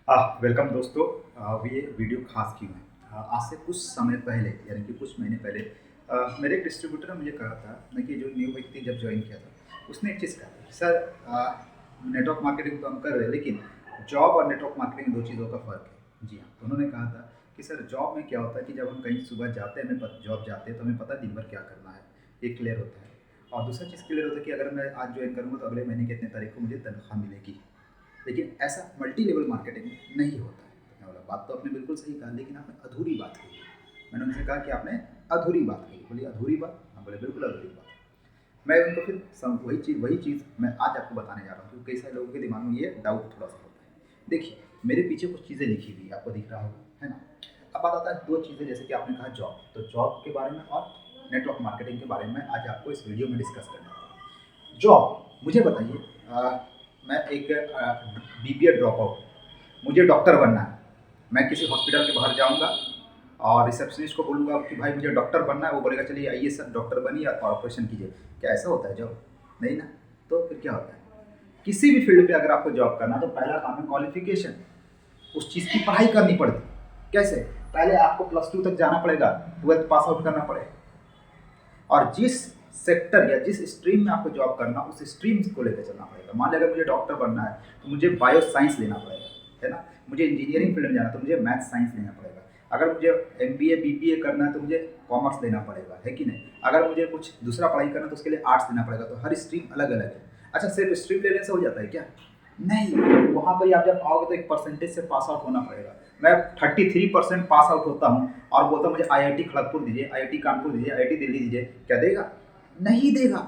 Welcome दोस्तों। ये video खास क्यों है? आज से कुछ समय पहले यानी कि कुछ महीने पहले मेरे एक डिस्ट्रीब्यूटर ने मुझे कहा था ना कि जो न्यू व्यक्ति जब ज्वाइन किया था उसने एक चीज़ कहा था कि सर नेटवर्क मार्केटिंग तो हम कर रहे हैं लेकिन जॉब और नेटवर्क मार्केटिंग दो चीज़ों का फ़र्क है। जी हाँ, तो उन्होंने कहा था कि सर जॉब में क्या होता है कि जब हम कहीं सुबह जाते हैं जॉब जाते हैं तो हमें पता है दिन भर क्या करना है, ये क्लियर होता है। और दूसरा चीज़ क्लियर होता है कि अगर मैं आज ज्वाइन करूँगा तो अगले महीने की इतने तारीख को मुझे तनख्वाह मिलेगी। लेकिन ऐसा मल्टी लेवल मार्केटिंग में नहीं होता है। तो मैं बोला बात तो आपने बिल्कुल सही कहा लेकिन आपने अधूरी बात कही। मैंने उनसे कहा कि आपने अधूरी बात कही। बोली अधूरी बात? हाँ, बोले बिल्कुल अधूरी बात। मैं उनको फिर वही चीज़ मैं आज आपको बताने जा रहा हूँ क्योंकि कई सारे लोगों के दिमाग में ये डाउट थोड़ा सा होता है। देखिए, मेरे पीछे कुछ चीज़ें लिखी हुई आपको दिख रहा होगा, है ना? अब बात आता है दो चीज़ें, जैसे कि आपने कहा जॉब, तो जॉब के बारे में और नेटवर्क मार्केटिंग के बारे में आज आपको इस वीडियो में डिस्कस करना है। जॉब मुझे बताइए, मैं एक बीबीए ड्रॉप आउट, मुझे डॉक्टर बनना है। मैं किसी हॉस्पिटल के बाहर जाऊंगा और रिसेप्शनिस्ट को बोलूँगा कि भाई मुझे डॉक्टर बनना है, वो बोलेगा चलिए आइए सर डॉक्टर बनिए और ऑपरेशन कीजिए। क्या ऐसा होता है जॉब? नहीं ना। तो फिर क्या होता है? किसी भी फील्ड पे अगर आपको जॉब करना तो पहला काम है क्वालिफिकेशन, उस चीज़ की पढ़ाई करनी पड़ती है। कैसे? पहले आपको +2 तक जाना पड़ेगा, 12th पास आउट करना पड़ेगा और जिस सेक्टर या जिस स्ट्रीम में आपको जॉब करना उस स्ट्रीम को लेकर चलना पड़ेगा। मान लिया अगर मुझे डॉक्टर बनना है तो मुझे बायो साइंस लेना पड़ेगा, है ना? मुझे इंजीनियरिंग फील्ड में जाना है तो मुझे मैथ साइंस लेना पड़ेगा। अगर मुझे एमबीए बीबीए करना है तो मुझे कॉमर्स लेना पड़ेगा, है कि नहीं? अगर मुझे कुछ दूसरा पढ़ाई करना है तो उसके लिए आर्ट्स लेना पड़ेगा। तो हर स्ट्रीम अलग अलग है। अच्छा, सिर्फ स्ट्रीम लेने से हो जाता है क्या? नहीं। वहाँ पर आप जब आओगे तो एक परसेंटेज से पास आउट होना पड़ेगा। मैं 33% पास आउट होता हूँ और बोलता हूँ मुझे आईआईटी खड़गपुर दीजिए, आईआईटी कानपुर दीजिए, आईआईटी दिल्ली दीजिए, क्या देगा? नहीं देगा।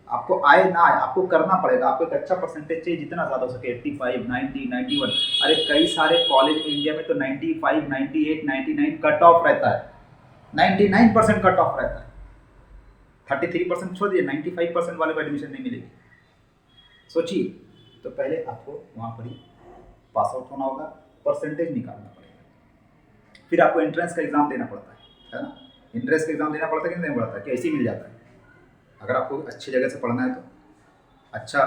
आपको आए ना आए आपको करना पड़ेगा। आपको एक अच्छा परसेंटेज चाहिए, जितना ज़्यादा हो सके, 85, 90, 91। अरे कई सारे कॉलेज में इंडिया में तो 95, 98, 99 कट ऑफ रहता है। 99% कट ऑफ रहता है। 33% छोड़ दिए, 95% वाले को एडमिशन नहीं मिलेगी। सोचिए, तो पहले आपको वहाँ पर ही पास आउट होना होगा, परसेंटेज निकालना पड़ेगा। फिर आपको एंट्रेंस का एग्ज़ाम देना पड़ता है ना? एंट्रेंस का एग्ज़ाम देना पड़ता है कि नहीं पड़ता है? कि ऐसे ही मिल जाता है? अगर आपको अच्छी जगह से पढ़ना है तो, अच्छा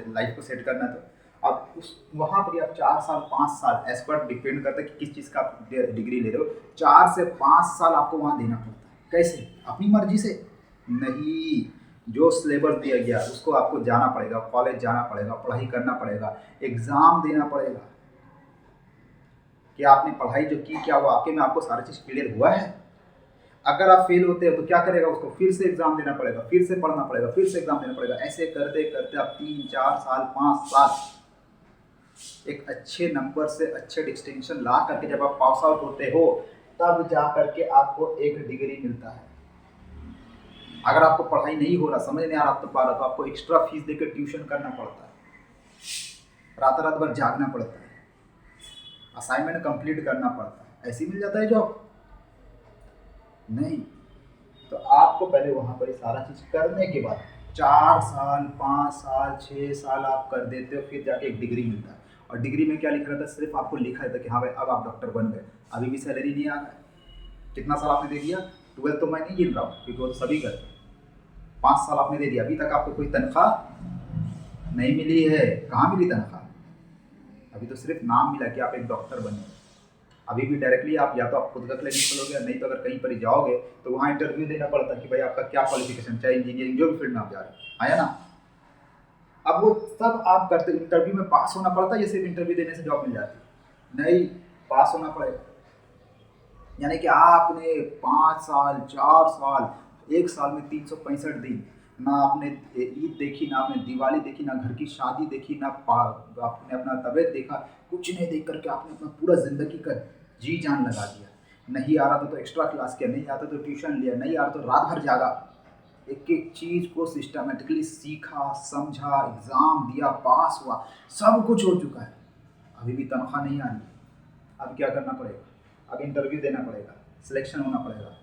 लाइफ को सेट करना है तो आप उस वहाँ पर आप 4 साल 5 साल, एज पर डिपेंड करता है कि किस चीज़ का आप डिग्री ले रहे हो, 4 से 5 साल आपको वहाँ देना पड़ता है। कैसे? अपनी मर्जी से नहीं। जो सिलेबस दिया गया उसको आपको जाना पड़ेगा, कॉलेज जाना पड़ेगा, पढ़ाई करना पड़ेगा, एग्ज़ाम देना पड़ेगा कि आपने पढ़ाई जो की क्या वो वाकई में आपको सारी चीज़ क्लियर हुआ है। अगर आप फेल होते हो तो क्या करेगा? उसको फिर से एग्जाम देना पड़ेगा, फिर से पढ़ना पड़ेगा, फिर से एग्जाम देना पड़ेगा। ऐसे करते करते आप 3 4 साल 5 साल एक अच्छे नंबर से अच्छे डिस्टिंक्शन ला करके जब आप पास आउट होते हो तब जा करके आपको एक डिग्री मिलता है। अगर आपको पढ़ाई नहीं हो रहा, समझ नहीं आ रहा तो आपको एक्स्ट्रा फीस देकर ट्यूशन करना पड़ता है, रात रात भर जागना पड़ता है, असाइनमेंट कंप्लीट करना पड़ता है। ऐसे ही मिल जाता है जॉब? नहीं। तो आपको पहले वहाँ पर सारा चीज़ करने के बाद 4 साल 5 साल 6 साल आप कर देते हो, फिर जाके एक डिग्री मिलता है। और डिग्री में क्या लिखा रहता है? सिर्फ आपको लिखा रहता है कि हाँ भाई अब आप डॉक्टर बन गए। अभी भी सैलरी नहीं आ रहा है। कितना साल आपने दे दिया? 12 तो मैं नहीं गिन रहा हूँ क्योंकि वो तो सभी करते हैं। 5 साल आपने दे दिया, अभी तक आपको कोई तनख्वाह नहीं मिली है। कहाँ मिली तनख्वाह? अभी तो सिर्फ नाम मिला कि आप एक डॉक्टर बने। अभी भी डायरेक्टली आप या तो आप खुद का क्लिनिक खोलोगे, नहीं तो अगर कहीं पर जाओगे तो वहाँ इंटरव्यू देना पड़ता है कि भाई आपका क्या क्वालिफिकेशन, चाहे इंजीनियरिंग जो भी फील्ड में आप जा रहे हैं, आया ना? अब वो सब आप करते, इंटरव्यू में पास होना पड़ता है या सिर्फ इंटरव्यू देने से जॉब मिल जाती है? नहीं, पास होना पड़ेगा। यानी कि आपने 5 साल 4 साल, एक साल में 365 दिन, ना आपने ईद देखी, ना आपने दिवाली देखी, ना घर की शादी देखी, ना आपने अपना तबीयत देखा, कुछ नहीं देख करके आपने अपना पूरा ज़िंदगी का जी जान लगा दिया। नहीं आ रहा था तो एक्स्ट्रा क्लास किया, नहीं आता तो ट्यूशन लिया, नहीं आ रहा तो रात भर जागा, एक एक चीज़ को सिस्टमेटिकली सीखा समझा, एग्ज़ाम दिया, पास हुआ, सब कुछ हो चुका है। अभी भी तनख्वाह नहीं आ रही। अब क्या करना पड़ेगा? अब इंटरव्यू देना पड़ेगा, सिलेक्शन होना पड़ेगा।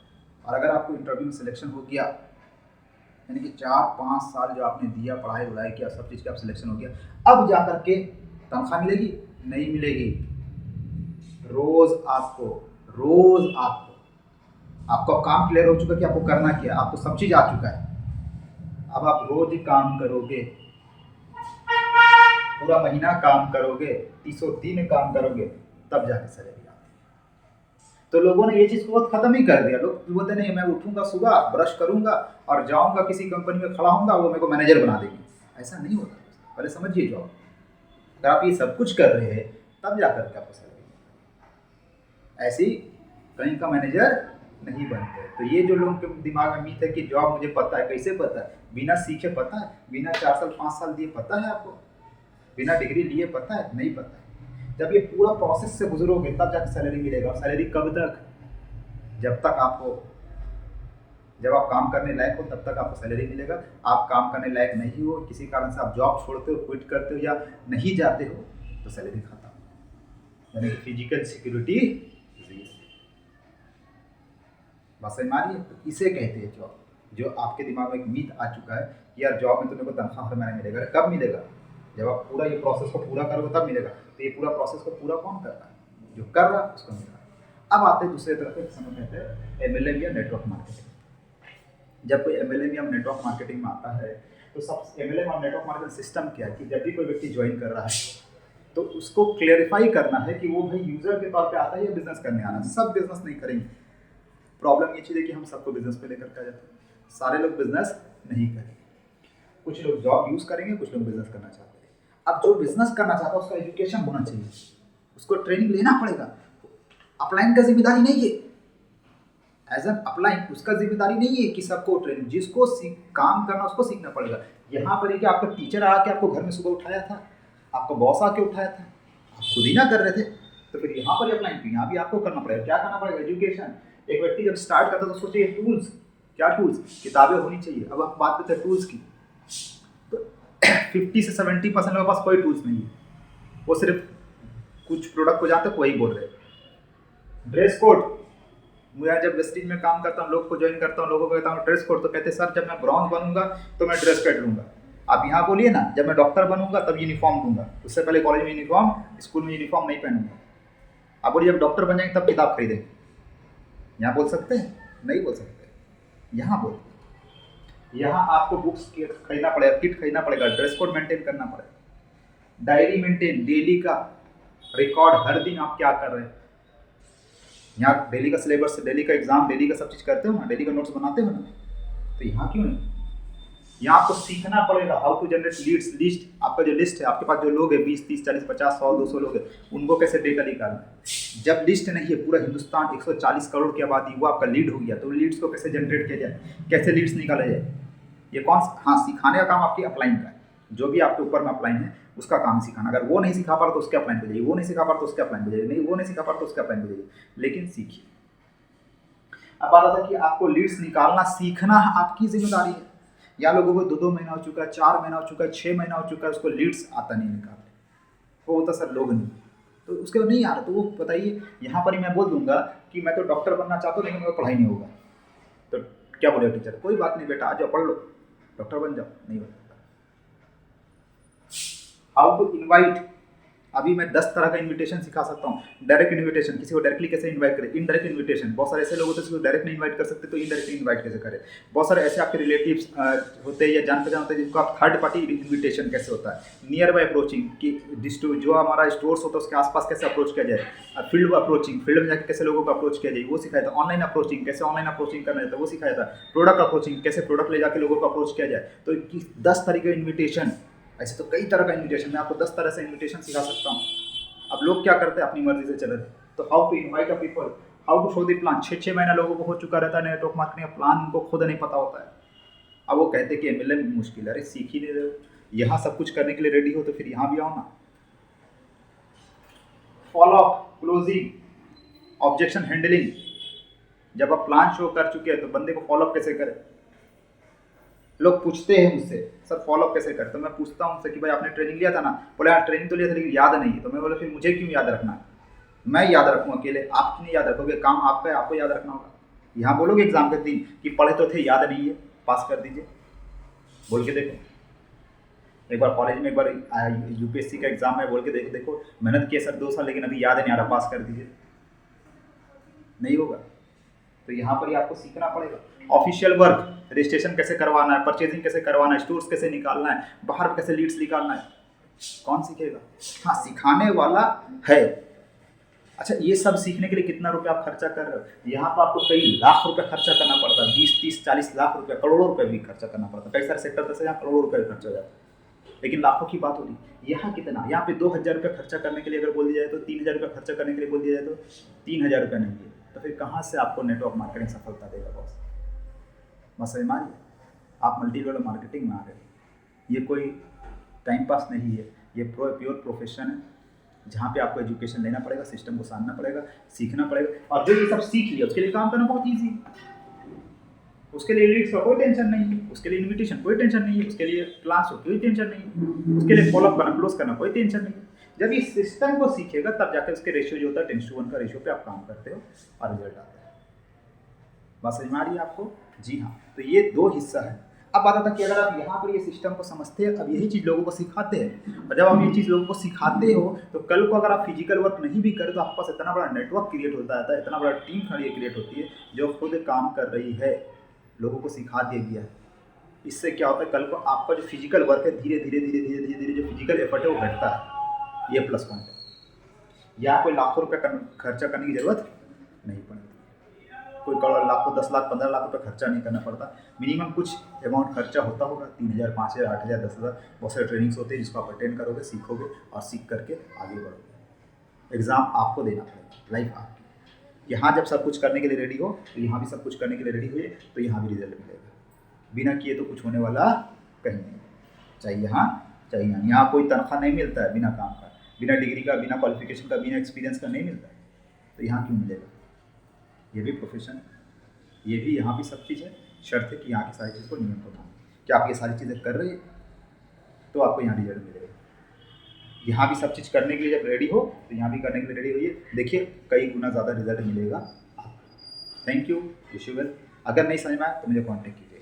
और अगर आपको इंटरव्यू में सिलेक्शन हो गया, यानी कि 4 5 साल जो आपने दिया, पढ़ाई वढ़ाई किया, सब चीज़ का आप सिलेक्शन हो गया, अब जा कर के तनख्वाह मिलेगी? नहीं मिलेगी। रोज़ आपको आपका काम क्लियर हो चुका है कि आपको करना क्या है, आपको सब चीज़ आ चुका है। अब आप रोज़ ही काम करोगे पूरा महीना काम करोगे, 300 दिन काम करोगे, तब जाके सैलरी आती है। तो लोगों ने ये चीज़ को बहुत खत्म ही कर दिया। लोग बोलते नहीं, मैं उठूंगा सुबह, ब्रश करूंगा और जाऊंगा किसी कंपनी में खड़ा होऊंगा, वो मेरे को मैनेजर बना देंगे। ऐसा नहीं होता। पहले समझिए जॉब, अगर आप ये सब कुछ कर रहे हैं तब जाकर के आपको सैलरी मिलेगी। ऐसे ही कहीं का मैनेजर नहीं बनते। तो ये जो लोगों के दिमाग में मीथ है कि जॉब मुझे पता है, कैसे पता है? बिना सीखे पता है? बिना 4 साल 5 साल दिए पता है आपको? बिना डिग्री लिए पता है? नहीं पता है। जब ये पूरा प्रोसेस से गुजरोगे तब जाकर सैलरी मिलेगा। और सैलरी कब तक? जब तक आपको, जब आप काम करने लायक हो तब तक आपको सैलरी मिलेगा। आप काम करने लायक नहीं हो, किसी कारण से आप जॉब छोड़ते हो, क्विट करते हो या नहीं जाते हो, तो सैलरी खत्म। यानी कि फिजिकल सिक्योरिटी बस मारिए। तो इसे कहते हैं जॉब। जो आपके दिमाग में एक मीथ आ चुका है कि यार जॉब में तुम्हें को तनख्वाह हर महीने मिलेगा। कब मिलेगा? जब आप पूरा ये प्रोसेस को पूरा करोगे तब मिलेगा। तो ये पूरा प्रोसेस को पूरा कौन कर रहा है? जो कर रहा है उसको मिल रहा है। अब आते हैं दूसरे तरफ, एक समय कहते हैं MLM या नेटवर्क मार्केटिंग। जब कोई MLM या नेटवर्क मार्केटिंग में आता है तो सब MLM और नेटवर्क मार्केटिंग सिस्टम क्या है कि जब भी कोई व्यक्ति ज्वाइन कर रहा है तो उसको क्लेरिफाई करना है कि वो भाई यूजर के तौर पे आता है या बिजनेस करने आना है। सब बिजनेस नहीं करेंगे। प्रॉब्लम ये चीज़ है कि हम सबको बिजनेस पे लेकर के आ जाते हैं। सारे लोग बिजनेस नहीं करेंगे। कुछ लोग जॉब यूज़ करेंगे, कुछ लोग बिजनेस करना चाहते हैं। अब जो बिजनेस करना चाहता है उसका एजुकेशन होना चाहिए, उसको ट्रेनिंग लेना पड़ेगा। अपलाइन का जिम्मेदारी नहीं है, एज एन अपलाइन उसका जिम्मेदारी नहीं है कि सबको ट्रेनिंग, जिसको काम करना उसको सीखना पड़ेगा। यहाँ पर कि आपका टीचर आके आपको घर में सुबह उठाया था, आपका बॉस आके उठाया था, आप खुद ही ना कर रहे थे, तो फिर यहाँ पर अपलाइन क्यों? यहाँ भी आपको करना पड़ेगा। क्या करना पड़ेगा? एजुकेशन। एक व्यक्ति जब स्टार्ट करता है तो सोचिए टूल्स, क्या टूल्स? किताबें होनी चाहिए। अब हम बात करते हैं टूल्स की, तो 50 से 70% लोगों के पास कोई टूल्स नहीं है। वो सिर्फ कुछ प्रोडक्ट को जानते हैं, वही बोल रहे हैं। ड्रेस कोड, मैं जब वेस्टिज में काम करता हूँ, लोग को ज्वाइन करता हूँ, लोगों को कहता हूँ ड्रेस कोड, तो कहते हैं सर जब मैं ब्रॉन्ज बनूंगा तो मैं ड्रेस कोड लूँगा। आप यहाँ बोलिए ना, जब मैं डॉक्टर बनूंगा तब यूनिफॉर्म दूंगा, उससे पहले कॉलेज में यूनिफॉर्म, स्कूल में यूनिफॉर्म नहीं पहनूंगा। आप बोलिए जब डॉक्टर बन जाएंगे तब किताब खरीदेंगे। यहाँ बोल सकते हैं? नहीं बोल सकते। यहाँ बोलते हैं। यहाँ आपको बुक्स खरीदना पड़ेगा, किट खरीदना पड़ेगा, ड्रेस कोड मेंटेन करना पड़ेगा, डायरी मेंटेन, डेली का रिकॉर्ड, हर दिन आप क्या कर रहे हैं। यहाँ डेली का सिलेबस, डेली का एग्जाम, डेली का सब चीज़ करते हो ना, डेली का नोट्स बनाते हो ना, तो यहाँ क्यों नहीं? यहाँ आपको सीखना पड़ेगा how to generate leads. List, आपका जो लिस्ट है, आपके पास जो लोग हैं 20, 30, 40, 50, 100, 200 लोग हैं, उनको कैसे डेटा निकालना है। जब लिस्ट नहीं है, पूरा हिंदुस्तान 140 करोड़ की आबादी, वो आपका लीड हो गया, तो लीड्स को कैसे जनरेट किया जाए, कैसे लीड्स निकाला जाए, ये कौन? हाँ, सिखाने का काम आपकी अपलाइन का है। जो भी आपके ऊपर में अपलाइन है उसका काम सिखाना। अगर वो नहीं सिखा पा रहा तो उसके अपलाइन पे जाइए, वो नहीं सिखा पा रहा तो उसके अपलाइन पे जाइए, नहीं वो नहीं सिखा पा रहा तो उसके अपलाइन पे जाइए, लेकिन सीखिए। अब बात आता है कि आपको लीड्स निकालना सीखना आपकी जिम्मेदारी है। या लोगों को 2-2 महीना हो चुका है, 4 महीना हो चुका है, 6 महीना हो चुका है, उसको लीड्स आता नहीं निकालने, वो होता सर लोग नहीं, तो उसके बाद नहीं आ रहा, तो वो बताइए। यहाँ पर ही मैं बोल दूंगा कि मैं तो डॉक्टर बनना चाहता हूँ लेकिन मेरे को पढ़ाई नहीं होगा, तो क्या बोलेगा टीचर? कोई बात नहीं बेटा, आ जाओ पढ़ लो, डॉक्टर बन जाओ। नहीं बन सकता। हाउ टू इनवाइट, अभी मैं 10 तरह का इनविटेशन सिखा सकता हूँ। डायरेक्ट इनविटेशन, किसी को डायरेक्टली कैसे इनवाइट करें। इनडायरेक्ट इनविटेशन, बहुत सारे ऐसे लोग होते हैं जिसको डायरेक्ट नहीं इनवाइट कर सकते, तो इनडायरेक्टली इनवाइट कैसे करें। बहुत सारे ऐसे आपके रिलेटिव्स होते हैं या जान पहचान होते हैं जिनको आप थर्ड पार्टी इन्विटेशन कैसे होता है। नियर बाय अप्रोचिंग, कि जो हमारा स्टोर्स होता है उसके आसपास कैसे अप्रोच किया जाए। फील्ड अप्रोचिंग, फील्ड में जाकर कैसे लोगों को अप्रोच किया जाए वो सिखाया था। ऑनलाइन अप्रोचिंग, कैसे ऑनलाइन अप्रोचिंग करना जाता है वो सिखाया था। प्रोडक्ट अप्रोचिंग, कैसे प्रोडक्ट ले जाकर लोगों को अप्रोच किया जाए। तो 10 तरीके का इन्विटेशन, ऐसे तो कई तरह का इन्विटेशन, मैं आपको 10 तरह से इन्विटेशन सिखा सकता हूँ। अब लोग क्या करते हैं, अपनी मर्जी से चले। तो how to invite a people, how to show the plan. 6-6 महीना लोगों को हो चुका रहता है नेटवर्क मार्केटिंग का प्लान, उनको खुद नहीं पता होता है। अब वो कहते हैं कि MLM मुश्किल है। अरे सीख ही नहीं रहे हो, यहाँ सब कुछ करने के लिए रेडी हो तो फिर यहाँ भी आओ ना। Follow up, closing, objection handling, जब आप प्लान शो कर चुके हैं तो बंदे को फॉलोअप कैसे करें। लोग पूछते हैं मुझसे सर फॉलोअप कैसे करें, तो मैं पूछता हूँ उनसे कि भाई आपने ट्रेनिंग लिया था ना, बोले यार ट्रेनिंग तो लिया था लेकिन याद नहीं है। तो मैं बोला फिर मुझे क्यों याद रखना है, मैं याद रखूँ अकेले, आप नहीं याद रखोगे, काम आपका है, आपको याद रखना होगा। यहाँ बोलोगे एग्जाम के दिन कि पढ़े तो थे याद नहीं है, पास कर दीजिए, बोल के देखो। एक बार कॉलेज में एक बार UPSC का एग्जाम है, बोल के देखो मेहनत किया सर 2 साल लेकिन अभी याद नहीं आ रहा, पास कर दीजिए, नहीं होगा। तो यहाँ पर ही आपको सीखना पड़ेगा। ऑफिशियल वर्क, रजिस्ट्रेशन कैसे करवाना है, परचेजिंग कैसे करवाना है, स्टोर्स कैसे निकालना है, बाहर कैसे लीड्स निकालना है, कौन सीखेगा? हाँ, सिखाने वाला है। अच्छा, ये सब सीखने के लिए कितना रुपया आप खर्चा कर रहे हो? यहाँ पर आपको कई लाख रुपए खर्चा करना पड़ता है, 20, 30, 40 लाख रुपया, करोड़ों रुपए भी खर्चा करना पड़ता है। कई सारे सेक्टर से यहाँ करोड़ों रुपए खर्च हो जाता है, लेकिन लाखों की बात हो रही। यहाँ कितना? यहाँ पे 2,000 रुपये खर्चा करने के लिए अगर बोल दिया जाए तो 3,000 रुपये खर्चा करने के लिए बोल दिया जाए तो 3,000 रुपये नहीं है, तो फिर कहाँ से आपको नेटवर्क मार्केटिंग सफलता देगा बॉस? बस समझ मानिए, आप मल्टी लेवल मार्केटिंग में आ रहे हो। ये कोई टाइम पास नहीं है, ये प्योर प्रोफेशन है, जहाँ पे आपको एजुकेशन लेना पड़ेगा, सिस्टम को समझना पड़ेगा, सीखना पड़ेगा। और जो ये सब सीख लिया उसके लिए काम करना बहुत ईजी है। उसके लिए लीड्स का कोई टेंशन नहीं है, उसके लिए इन्विटेशन कोई टेंशन नहीं है, उसके लिए क्लास हो कोई टेंशन नहीं है, उसके लिए फॉलोअप करना, क्लोज करना कोई टेंशन नहीं है। जब इस सिस्टम को सीखेगा तब जाकर उसके रेशियो जो होता है 10:1 का रेशियो पे आप काम करते हो और रिजल्ट आता है। बात समझ में आ रही है आपको? जी हाँ। तो ये 2 हिस्सा है। अब बात आता है कि अगर आप यहाँ पर ये सिस्टम को समझते हैं, अब यही चीज़ लोगों को सिखाते हैं, और जब आप ये चीज़ लोगों को सिखाते हो तो कल को अगर आप फिजिकल वर्क नहीं भी करें तो आपके पास इतना बड़ा नेटवर्क क्रिएट होता है, इतना बड़ा टीम खड़ी क्रिएट होती है जो खुद काम कर रही है, लोगों को सिखा दिया गया है। इससे क्या होता है, कल को आपका जो फिजिकल वर्क है धीरे धीरे धीरे धीरे धीरे धीरे जो फिजिकल एफर्ट है वो घटता है। ये प्लस पॉइंट है। यहाँ कोई लाखों रुपये खर्चा करने की जरूरत नहीं पड़ती, कोई करोड़, लाखों, 10 लाख, 15 लाख रुपये खर्चा नहीं करना पड़ता। मिनिमम कुछ अमाउंट खर्चा होता होगा, 3,000, 5,000, 8,000, 10,000। बहुत सारे ट्रेनिंग्स होते हैं जिसको आप अटेंड करोगे, सीखोगे और सीख करके आगे बढ़ोगे। एग्ज़ाम आपको देना पड़ेगा, लाइफ आपकी। यहाँ जब सब कुछ करने के लिए रेडी हो तो यहाँ भी सब कुछ करने के लिए रेडी हुए तो यहाँ भी रिजल्ट मिलेगा। बिना किए तो कुछ होने वाला कहीं नहीं, चाहे यहाँ चाहे यहाँ। यहाँ कोई तनख्वाह नहीं मिलता है बिना काम का, बिना डिग्री का, बिना क्वालिफिकेशन का, बिना एक्सपीरियंस का नहीं मिलता है। तो यहाँ क्यों मिलेगा? ये भी प्रोफेशन है, ये भी, यहाँ भी सब चीज़ है। शर्त है कि यहाँ की सारी चीज़ को नियम को मानो कि आप ये सारी चीज़ें कर रहे हैं तो आपको यहाँ रिजल्ट मिलेगा। यहाँ भी सब चीज़ करने के लिए जब रेडी हो तो यहाँ भी करने के लिए रेडी होइए, देखिए कई गुना ज़्यादा रिजल्ट मिलेगा आपको। Thank you, wish you well. अगर नहीं समझ में आया तो मुझे कॉन्टेक्ट कीजिए।